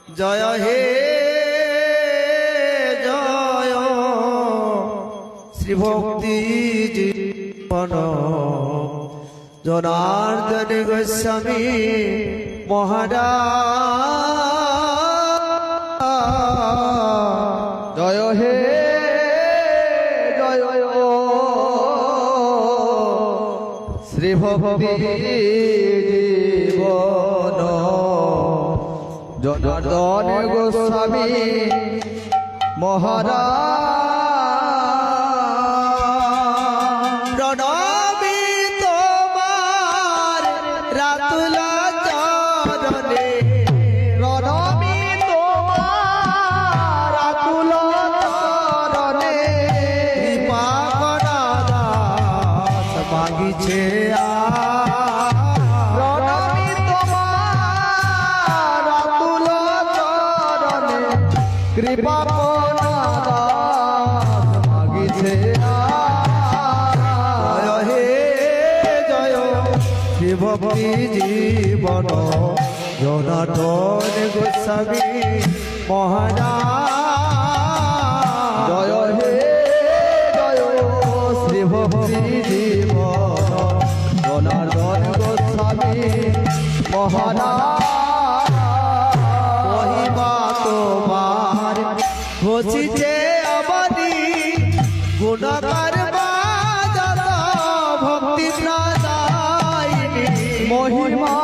জয় হে জয় শ্রী ভক্তি জীবন জনার্দন গোস্বামী মহারাজ। জয় হে জয় শ্রী ভক্তি জীবন জনার্দন গোস্বামী মহারাজ। প্রণামী তোমার রাতুলা চরণে, প্রণামী তোমার রাতুলা চরণে, কৃপা করা দাস মাগিছে প্রণামী তোমার রাতুলা চরণে, কৃপা করা দাস মাগিছে। ভক্তি জীবন জনার্দন গোস্বামী মহারাজ। জয় হে জয় শ্রী ভক্তি জীবন জনার্দন গোস্বামী মহারাজ। মহিমা তোমার ঘোষিছে আমারি গুণকার ভক্তি মহিমা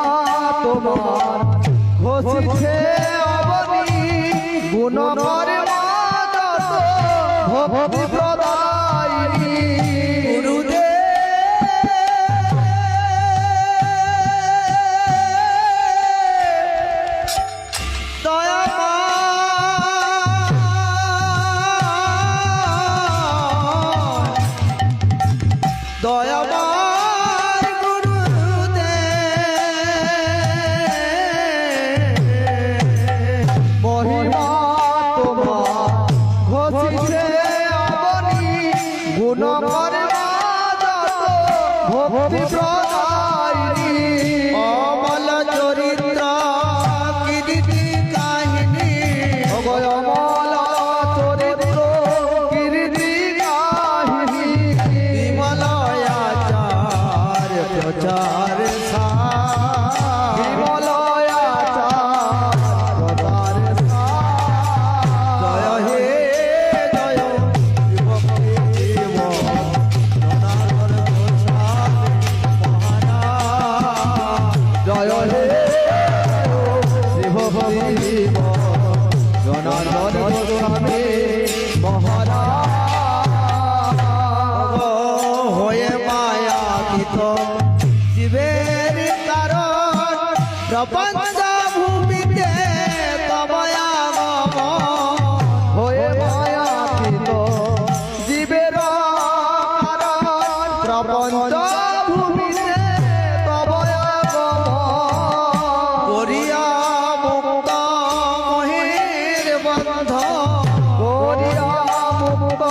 তোমার ঘোষিছে অবনি গুণকর ভক্তি প্রদায়িনী। গুরুদেব দয়াময় ভক্তি প্রদায়িনী। অমল চরিত্র কীর্তি কাহিনী, অমল চরিত্র কীর্তি কাহিনী, বিমলয়াচার প্রচার বিমলয়াচার প্রচার। জয় হে জয় জনার্দন গোস্বামী মহারাজ। হয়ে মায়াতীত জীবের কারণ, প্রপঞ্চ ভূমিতে তবয়া হয়ে মায়াতীত জীবের কারণ, প্রপঞ্চ ভূমিতে তবয়া করিয়া মুক্ত মহির বন্ধ, করিয়া মুক্ত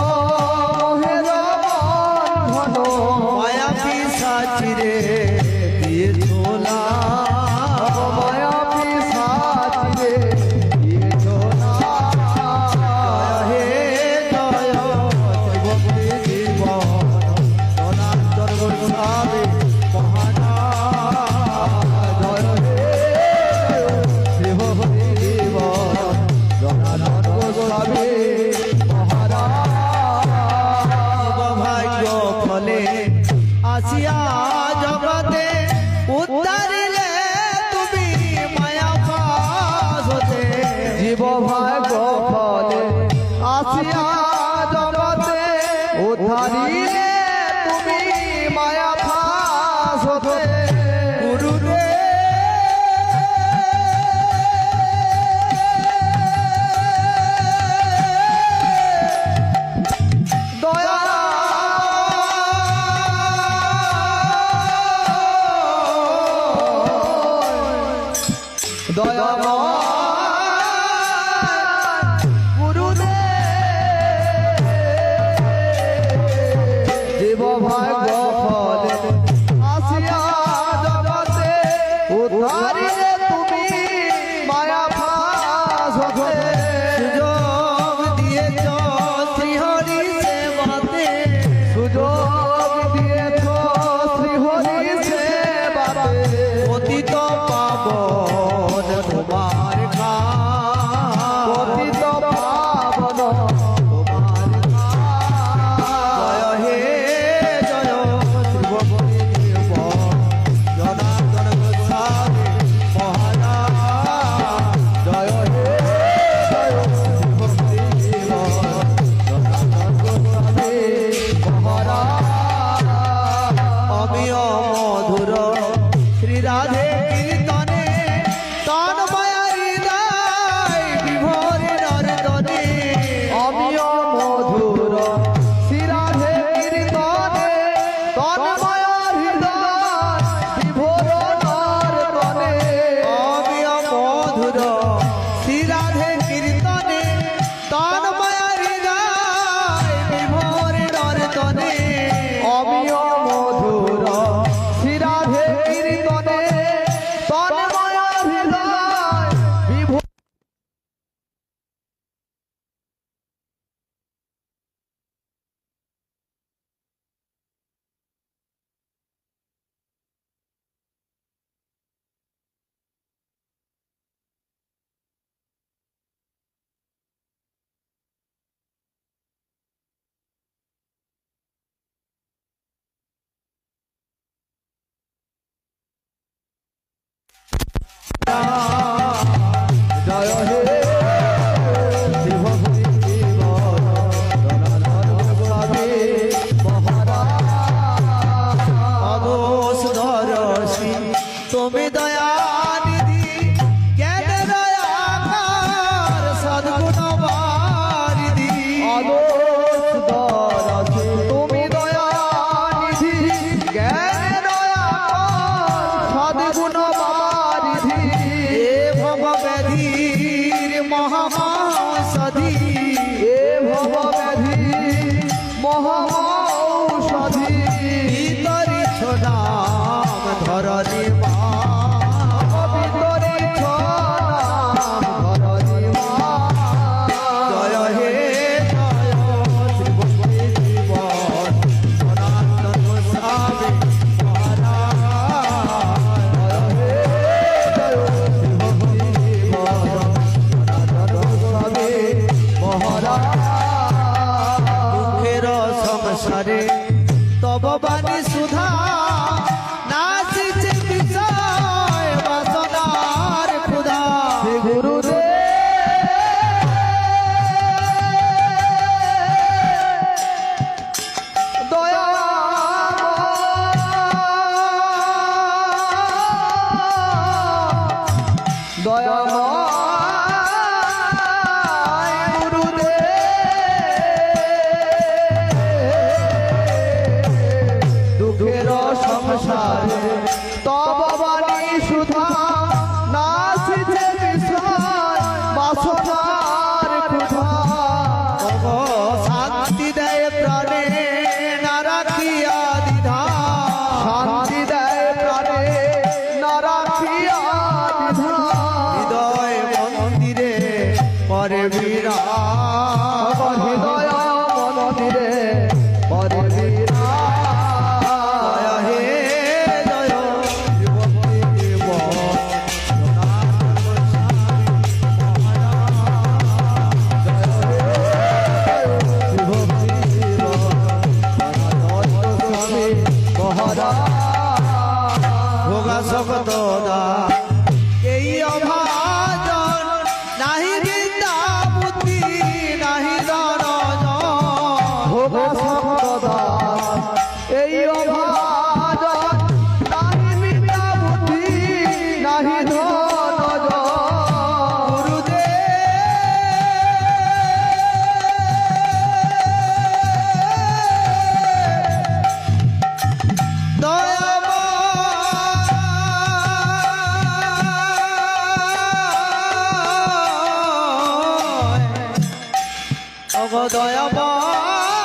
দুঃখের সংসারে তব বাণী সুধা নাচিছে বিষয় বাসনার ক্ষুধা শান্তি দেয় প্রাণে না রাখিয়া দ্বিধা শান্তি দেয় প্রাণে না রাখিয়া দ্বিধা হৃদয় মন্দিরে করে বিরাজ হৃদয় মন্দিরে করে বিরাজ হে জয় বিভক্তি দেব ভোগা শব্দ এই অভাজন নাহি বিদ্যা বুদ্ধি নাহি ধন ভোগা শব্দ এই অভাজন নাহি বিদ্যা বুদ্ধি নাহি ধন গুরুদেব দয়াময়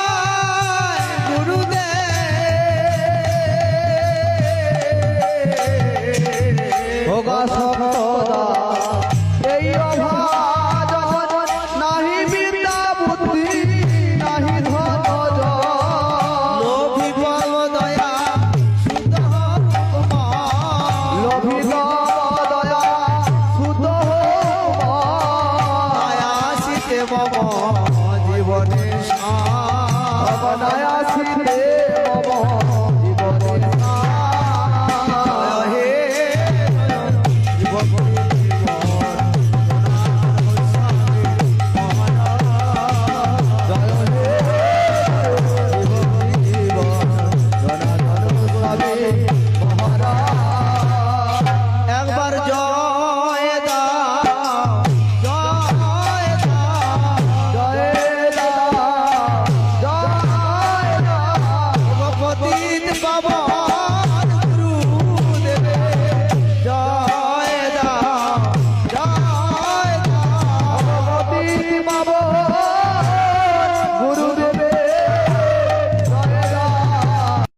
গুরুদেব ভোগা সপ্তদা এই অভাজন নাহি বিদ্যা বুদ্ধি নাহি ধন লোভী বল দয়া সুত লোভী দয়া সুত দয়াসিতে মম জীবনে অবনয়াসিতে